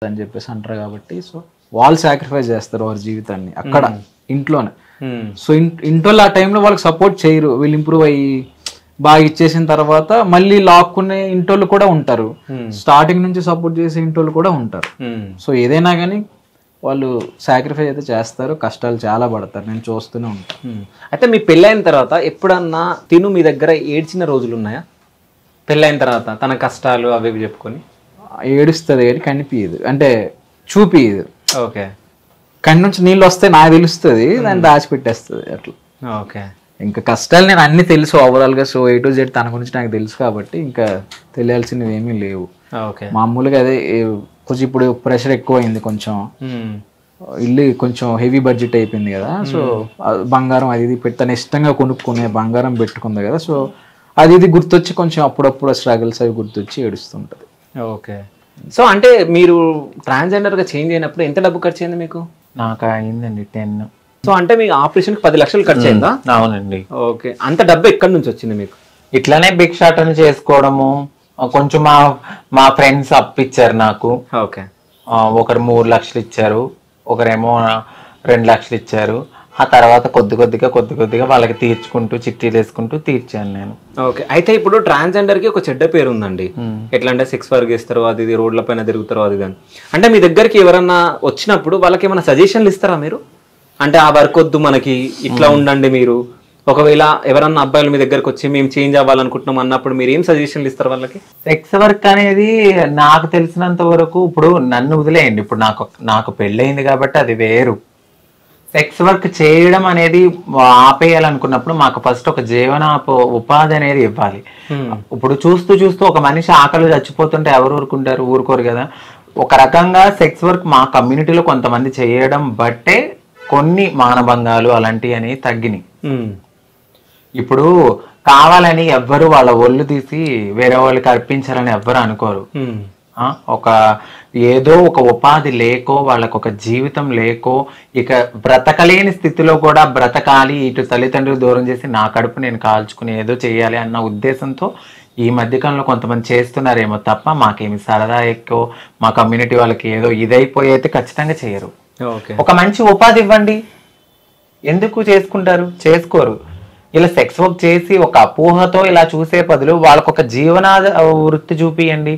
అని చెప్పేసి అంటారు కాబట్టి సో వాళ్ళు సాక్రిఫైస్ చేస్తారు వారి జీవితాన్ని అక్కడ ఇంట్లోనే. సో ఇంట్లో ఆ టైంలో వాళ్ళకి సపోర్ట్ చేయరు, వీళ్ళు ఇంప్రూవ్ అయ్యి బాగా ఇచ్చేసిన తర్వాత మళ్ళీ లాక్కునే ఇంటోళ్ళు కూడా ఉంటారు, స్టార్టింగ్ నుంచి సపోర్ట్ చేసే ఇంటోళ్ళు కూడా ఉంటారు. సో ఏదైనా కానీ వాళ్ళు సాక్రిఫైస్ అయితే చేస్తారు, కష్టాలు చాలా పడతారు, నేను చూస్తూనే ఉంటాను. అయితే మీ పెళ్ళైన తర్వాత ఎప్పుడన్నా తిను మీ దగ్గర ఏడ్చిన రోజులు ఉన్నాయా? పెళ్ళైన తర్వాత తన కష్టాలు అవి చెప్పుకొని ఏడుస్తుంది కానీ కనిపించదు, అంటే చూపియదు. ఓకే, కళ్ళ నుంచి నీళ్ళు వస్తే నాకు తెలుస్తుంది, దాన్ని దాచిపెట్టేస్తుంది అట్లా. ఓకే, ఇంకా కష్టాలు నేను అన్ని తెలుసు ఓవరాల్గా. సో A to Z తన గురించి నాకు తెలుసు కాబట్టి ఇంకా తెలియాల్సినవి ఏమీ లేవు. ఓకే, మామూలుగా అదే కొంచెం ఇప్పుడు ప్రెషర్ ఎక్కువ అయింది, కొంచెం ఇల్లు కొంచెం హెవీ బడ్జెట్ అయిపోయింది కదా. సో బంగారం అది ఇది పెట్టి తను ఇష్టంగా కొనుక్కునే బంగారం పెట్టుకుంది కదా. సో అది ఇది గుర్తొచ్చి కొంచెం అప్పుడప్పుడు స్ట్రగుల్స్ అవి గుర్తొచ్చి ఏడుస్తుంటది. ఓకే. సో అంటే మీరు ట్రాన్స్జెండర్గా చేంజ్ అయినప్పుడు ఎంత డబ్బు ఖర్చు అయింది మీకు? నాకు అయిందండి 10. సో అంటే మీ ఆపరేషన్కి 10 లక్షలు ఖర్చు అయిందా? అవునండి. ఓకే, అంత డబ్బు ఎక్కడి నుంచి వచ్చింది మీకు? ఇట్లానే భిక్షాటన చేసుకోవడము, కొంచెం మా ఫ్రెండ్స్ అప్పిచ్చారు నాకు. ఓకే, ఒకరు 3 లక్షలు ఇచ్చారు, ఒకరేమో 2 లక్షలు ఇచ్చారు. ఆ తర్వాత కొద్ది కొద్దిగా వాళ్ళకి తీర్చుకుంటూ చిట్టీలు వేసుకుంటూ తీర్చాను నేను. ఓకే. అయితే ఇప్పుడు ట్రాన్స్జెండర్ కి ఒక చెడ్డ పేరు ఉందండి, ఎట్లా అంటే సెక్స్ వర్క్ చేస్తారు, అది ఇది రోడ్ల పైన తిరుగుతారు, అది కానీ. అంటే మీ దగ్గరికి ఎవరన్నా వచ్చినప్పుడు వాళ్ళకి ఏమైనా సజెషన్లు ఇస్తారా మీరు? అంటే ఆ వర్క్ వద్దు మనకి, ఇట్లా ఉండండి మీరు. ఒకవేళ ఎవరన్నా అబ్బాయిలు మీ దగ్గరకు వచ్చి మేము చేంజ్ అవ్వాలనుకుంటున్నాం అన్నప్పుడు మీరు ఏం సజెషన్లు ఇస్తారు వాళ్ళకి? సెక్స్ వర్క్ అనేది నాకు తెలిసినంత వరకు, ఇప్పుడు నన్ను వదిలేయండి, ఇప్పుడు నాకు పెళ్ళయింది కాబట్టి అది వేరు. సెక్స్ వర్క్ చేయడం అనేది ఆపేయాలనుకున్నప్పుడు మాకు ఫస్ట్ ఒక ఉపాధి అనేది ఇవ్వాలి. ఇప్పుడు చూస్తూ ఒక మనిషి ఆకలి చచ్చిపోతుంటే ఎవరు ఊరుకోరు కదా. ఒక రకంగా సెక్స్ వర్క్ మా కమ్యూనిటీలో కొంతమంది చేయడం బట్టే కొన్ని మానభంగాలు అలాంటివి అనేవి తగ్గినాయి. ఇప్పుడు కావాలని ఎవ్వరు వాళ్ళ ఒళ్ళు తీసి వేరే వాళ్ళకి అర్పించాలని ఎవ్వరు అనుకోరు. ఏదో ఒక ఉపాధి లేకో వాళ్ళకు ఒక జీవితం లేకో ఇక బ్రతకలేని స్థితిలో కూడా బ్రతకాలి, ఇటు తల్లిదండ్రులు దూరం చేసి నా కడుపు నేను కాల్చుకుని ఏదో చేయాలి అన్న ఉద్దేశంతో ఈ మధ్యకాలంలో కొంతమంది చేస్తున్నారేమో తప్ప మాకేమి సరదా ఎక్కువ మా కమ్యూనిటీ వాళ్ళకి ఏదో ఇదైపోయి అయితే ఖచ్చితంగా చేయరు. ఒక మంచి ఉపాధి ఇవ్వండి, ఎందుకు చేసుకోరు. ఇలా సెక్స్ వర్క్ చేసి ఒక అపోహతో ఇలా చూసే బదులు వాళ్ళకు ఒక జీవనాధార వృత్తి చూపియండి.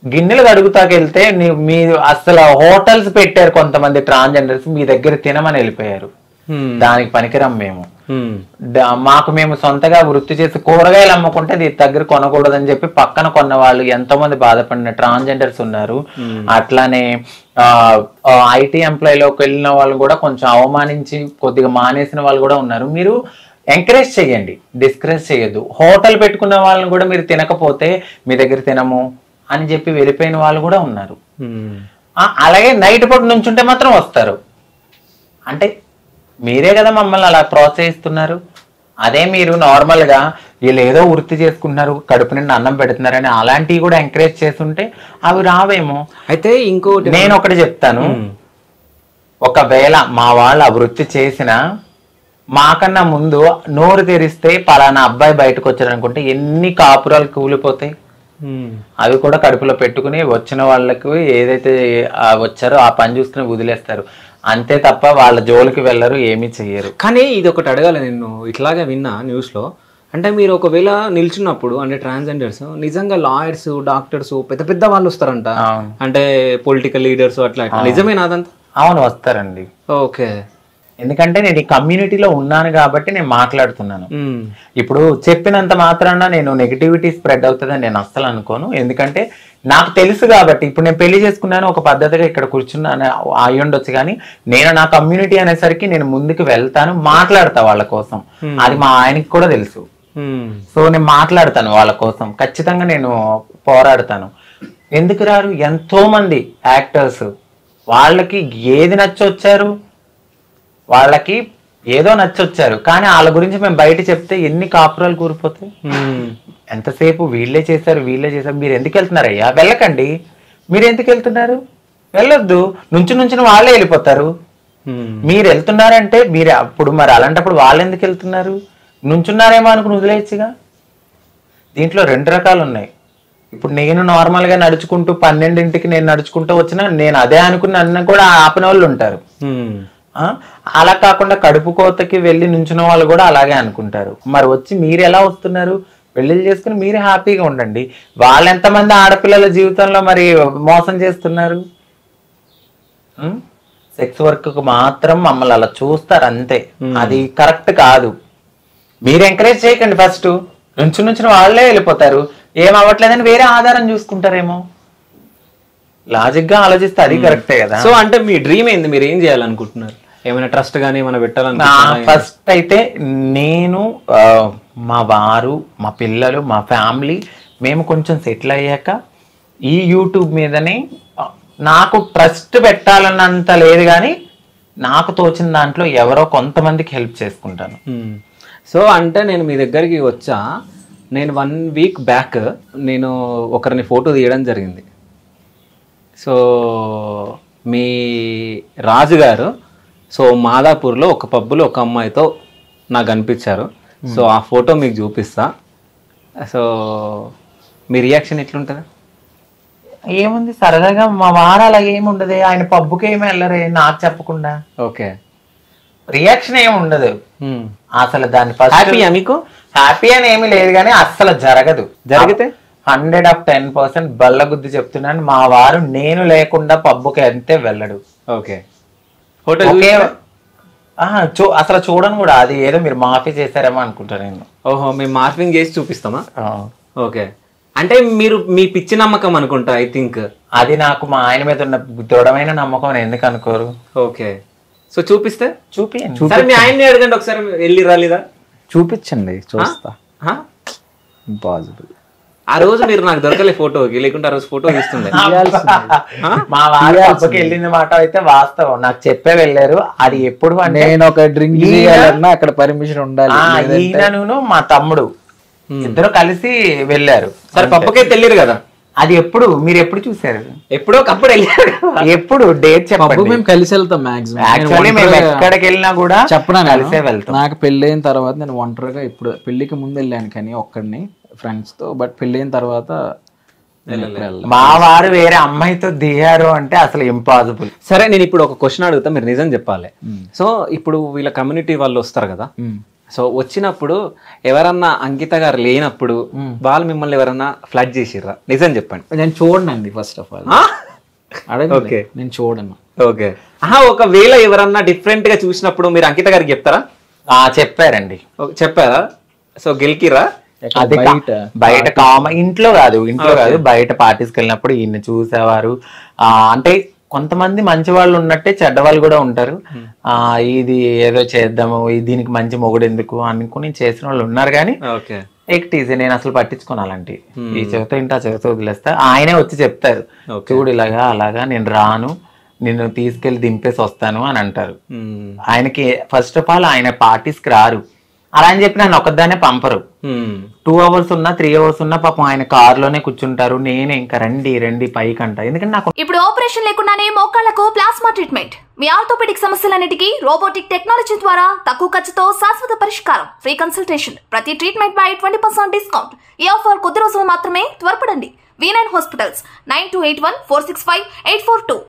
గిన్నెలు కడుగుతాకెళ్తే మీరు అసలు హోటల్స్ పెట్టారు కొంతమంది ట్రాన్స్జెండర్స్, మీ దగ్గర తినమని వెళ్ళిపోయారు. దానికి పనికిరం మేము. మేము సొంతగా వృత్తి చేసి కూరగాయలు అమ్ముకుంటే దీని దగ్గర కొనకూడదని చెప్పి పక్కన కొన్న వాళ్ళు ఎంతో మంది బాధపడిన ట్రాన్స్జెండర్స్ ఉన్నారు. అట్లానే IT ఎంప్లాయీలోకి వెళ్ళిన వాళ్ళు కూడా కొంచెం అవమానించి కొద్దిగా మానేసిన వాళ్ళు కూడా ఉన్నారు. మీరు ఎంకరేజ్ చేయండి, డిస్కరేజ్ చేయొద్దు. హోటల్ పెట్టుకున్న వాళ్ళని కూడా మీరు తినకపోతే మీ దగ్గర తినము అని చెప్పి వెళ్ళిపోయిన వాళ్ళు కూడా ఉన్నారు. అలాగే నైట్ పూట నుంచుంటే మాత్రం వస్తారు. అంటే మీరే కదా మమ్మల్ని అలా ప్రోత్సహిస్తున్నారు. అదే మీరు నార్మల్గా వీళ్ళు ఏదో వృత్తి చేసుకుంటున్నారు, కడుపు నిండా అన్నం పెడుతున్నారని అలాంటివి కూడా ఎంకరేజ్ చేస్తుంటే అవి రావేమో. అయితే ఇంకోటి నేను ఒకటి చెప్తాను, ఒకవేళ మా వాళ్ళు ఆ వృత్తి చేసినా మాకన్నా ముందు నోరు తెరిస్తే పలానా అబ్బాయి బయటకు వచ్చారనుకుంటే ఎన్ని కాపురాలు కూలిపోతాయి. అవి కూడా కడుపులో పెట్టుకుని వచ్చిన వాళ్ళకు ఏదైతే వచ్చారో ఆ పని చూసుకుని వదిలేస్తారు అంతే తప్ప వాళ్ళ జోలికి వెళ్ళరు, ఏమీ చెయ్యరు. కానీ ఇది ఒకటి అడగాలి, నేను ఇట్లాగే విన్నా న్యూస్లో. అంటే మీరు ఒకవేళ నిల్చున్నప్పుడు అంటే ట్రాన్స్జెండర్స్ నిజంగా లాయర్స్, డాక్టర్స్, పెద్ద పెద్ద వాళ్ళు వస్తారంట, అంటే పొలిటికల్ లీడర్స్ అట్లా, నిజమేనా అదంతా? అవును, వస్తారండి. ఓకే, ఎందుకంటే నేను ఈ కమ్యూనిటీలో ఉన్నాను కాబట్టి నేను మాట్లాడుతున్నాను. ఇప్పుడు చెప్పినంత మాత్రాన నేను నెగిటివిటీ స్ప్రెడ్ అవుతుందని నేను అస్సలు అనుకోను. ఎందుకంటే నాకు తెలుసు కాబట్టి. ఇప్పుడు నేను పెళ్లి చేసుకున్నాను, ఒక పద్ధతిగా ఇక్కడ కూర్చున్నాను అయి ఉండొచ్చు, కానీ నేను నా కమ్యూనిటీ అనేసరికి నేను ముందుకు వెళ్తాను, మాట్లాడతా వాళ్ళ కోసం. అది మా ఆయనకి కూడా తెలుసు. సో నేను మాట్లాడతాను వాళ్ళ కోసం, ఖచ్చితంగా నేను పోరాడతాను. ఎందుకు రారు? ఎంతో మంది యాక్టర్స్ వాళ్ళకి ఏది నచ్చొచ్చారు, వాళ్ళకి ఏదో నచ్చొచ్చారు, కానీ వాళ్ళ గురించి మేము బయట చెప్తే ఎన్ని కాపురాలు కూరిపోతాయి. ఎంతసేపు వీళ్ళే చేశారు. మీరు ఎందుకు వెళ్తున్నారయ్యా? వెళ్ళకండి. మీరు ఎందుకు వెళ్తున్నారు? వెళ్ళొద్దు. నుంచిన వాళ్ళే వెళ్ళిపోతారు. మీరు వెళ్తున్నారంటే మీరు అప్పుడు మరి అలాంటప్పుడు వాళ్ళు ఎందుకు వెళ్తున్నారు? నుంచున్నారేమో అనుకుని వదిలేయచ్చుగా. దీంట్లో 2 రకాలు ఉన్నాయి. ఇప్పుడు నేను నార్మల్ గా నడుచుకుంటూ 12ంటికి నేను నడుచుకుంటూ వచ్చినా నేను అదే అనుకుని నన్ను కూడా ఆపిన వాళ్ళు ఉంటారు. అలా కాకుండా కడుపు కోతకి వెళ్ళి నుంచిన వాళ్ళు కూడా అలాగే అనుకుంటారు. మరి వచ్చి మీరు ఎలా వస్తున్నారు? పెళ్లిళ్ళు చేసుకుని మీరు హ్యాపీగా ఉండండి. వాళ్ళు ఎంతమంది ఆడపిల్లల జీవితంలో మరి మోసం చేస్తున్నారు? సెక్స్ వర్క్ మాత్రం మమ్మల్ని అలా చూస్తారు అంతే. అది కరెక్ట్ కాదు. మీరు ఎంకరేజ్ చేయకండి. ఫస్ట్ నుంచిన వాళ్ళే వెళ్ళిపోతారు. ఏం అవ్వట్లేదని వేరే ఆధారం చూసుకుంటారేమో. లాజిక్ గా ఆలోచిస్తే అది కరెక్టే కదా. సో అంటే మీ డ్రీమ్ ఏంది? మీరు ఏం చేయాలనుకుంటున్నారు? ఏమైనా ట్రస్ట్ గానీ ఏమైనా పెట్టాలని? ఫస్ట్ అయితే నేను, మా వారు, మా పిల్లలు, మా ఫ్యామిలీ మేము కొంచెం సెటిల్ అయ్యాక ఈ యూట్యూబ్ మీదనే నాకు ట్రస్ట్ పెట్టాలన్నంత లేదు కానీ నాకు తోచిన దాంట్లో ఎవరో కొంతమందికి హెల్ప్ చేసుకుంటాను. సో అంటే నేను మీ దగ్గరికి వచ్చా, నేను 1 వీక్ బ్యాక్ నేను ఒకరిని ఫోటో తీయడం జరిగింది. సో మీ రాజుగారు సో మాదాపూర్లో ఒక పబ్బులో ఒక అమ్మాయితో నాకు కనిపించారు. సో ఆ ఫోటో మీకు చూపిస్తా. సో మీ రియాక్షన్ ఎట్లుంటుంది? ఏముంది, సరదాగా మా వారు అలాగే ఏమి ఉండదు. ఆయన పబ్బుకి ఏమి వెళ్ళరే నాకు చెప్పకుండా. ఓకే, రియాక్షన్ ఏమి ఉండదు అసలు. దాని ఫస్ట్ హ్యాపీయా మీకు? హ్యాపీ అని ఏమీ లేదు కానీ అస్సలు జరగదు. జరిగితే 100% బల్ల గుద్ది చెప్తున్నాను, మా వారు నేను లేకుండా పబ్బుకి అంతే వెళ్ళడు. ఓకే, ఫోటో అసలు చూడను కూడా. అది ఏదో మీరు మాఫీ చేశారేమో అనుకుంటాను నేను. ఓహో, మేము మార్ఫింగ్ చేసి చూపిస్తామా? ఓకే, అంటే మీరు మీ పిచ్చి నమ్మకం అనుకుంటా ఐ థింక్. అది నాకు మా ఆయన మీద ఉన్న దృఢమైన నమ్మకం. ఎందుకు అనుకోరు? ఓకే, సో చూపిస్తే చూపియండి. సరే మీ ఆయన్ని అడగండి ఒకసారి, వెళ్ళి రాలేదా? చూపించండి, చూస్తా. ఇంపాసిబుల్. ఆ రోజు మీరు నాకు దొరకలే ఫోటోకి, లేకుంటే ఆ రోజు ఫోటో తీస్తుండే. మా వారు పబ్బకి వెళ్ళిన మాట అయితే వాస్తవం. నాకు చెప్పే వెళ్ళారు. అది ఎప్పుడు అంటే నేను ఒక డ్రింక్ చేయాలన్నా అక్కడ పర్మిషన్ ఉండాలి. ఈయనను మా తమ్ముడు ఇద్దరు కలిసి వెళ్ళారు. సరే పబ్బకే తెలియదు కదా. అది ఎప్పుడు మీరు ఎప్పుడు చూసారు? ఎప్పుడో ఒకప్పుడు వెళ్ళారు. ఎప్పుడు డేట్ చెప్పండి. మేము కలిసి వెళ్తాం మాక్సిమం. యాక్చువల్లీ మేము ఎక్కడికి వెళ్ళినా కూడా చెప్పనా, కలిసే వెళ్తాం. నాకు పెళ్లి అయిన తర్వాత నేను ఒంటరిగా, ఇప్పుడు పెళ్లికి ముందు వెళ్ళాను కానీ ఒక్కడిని ఫ్రెండ్స్ తో, బట్ పెళ్లి అయిన తర్వాత మా వారు వేరే అమ్మాయితో దిగారు అంటే అసలు ఇంపాసిబుల్. సరే నేను ఇప్పుడు ఒక క్వశ్చన్ అడుగుతా, మీరు నిజం చెప్పాలి. సో ఇప్పుడు వీళ్ళ కమ్యూనిటీ వాళ్ళు వస్తారు కదా, సో వచ్చినప్పుడు ఎవరన్నా అంకిత గారు లేనప్పుడు వాళ్ళు మిమ్మల్ని ఎవరన్నా ఫ్లడ్ చేసిర్రా? నిజం చెప్పండి. నేను చూడనండి ఫస్ట్ ఆఫ్ ఆల్. ఓకే, నేను చూడను. ఓకే, ఒకవేళ ఎవరన్నా డిఫరెంట్ గా చూసినప్పుడు మీరు అంకిత గారికి చెప్తారా? చెప్పారండి. చెప్పారా? సో గెలికిరా? అది బయట ఇంట్లో కాదు బయట పార్టీస్కి వెళ్ళినప్పుడు ఈయన చూసేవారు. అంటే కొంతమంది మంచి వాళ్ళు ఉన్నట్టే చెడ్డ వాళ్ళు కూడా ఉంటారు. ఇది ఏదో చేద్దాము, దీనికి మంచి మొగుడు ఎందుకు అనుకుని చేసిన వాళ్ళు ఉన్నారు. కానీ ఎక్టీజీ నేను అసలు పట్టించుకోను అలాంటి. ఈ చెవితో ఇంటి ఆ చెవితో వదిలేస్తా. ఆయనే వచ్చి చెప్తారు, చూడు ఇలాగా అలాగా నేను రాను, నిన్ను తీసుకెళ్లి దింపేసి వస్తాను అని అంటారు. ఆయనకి ఫస్ట్ ఆఫ్ ఆల్ ఆయన పార్టీస్కి రారు. అలా అని చెప్పి నన్ను ఒక్కదానే పంపరు. 2 hours ఉన్నా 3 hours ఉన్నా పాపం ఆయన కారులోనే కూర్చుంటారు. నేనే ఇంకా రండి పైకంట. ఎందుకంటే నాకు ఇప్పుడు ఆపరేషన్ లేకుండానే మోకాళ్లకు ప్లాస్మా ట్రీట్మెంట్, మీ ఆర్థోపెడిక్ సమస్యలన్నిటికీ రోబోటిక్ టెక్నాలజీ ద్వారా తక్కువ ఖర్చుతో శాశ్వత పరిష్కారం, ఫ్రీ కన్సల్టేషన్, ప్రతి ట్రీట్మెంట్ పై 20% డిస్కౌంట్. ఈ ఆఫర్ కొద్ది రోజులు మాత్రమే, త్వరపడండి. V9 hospitals 9281465842.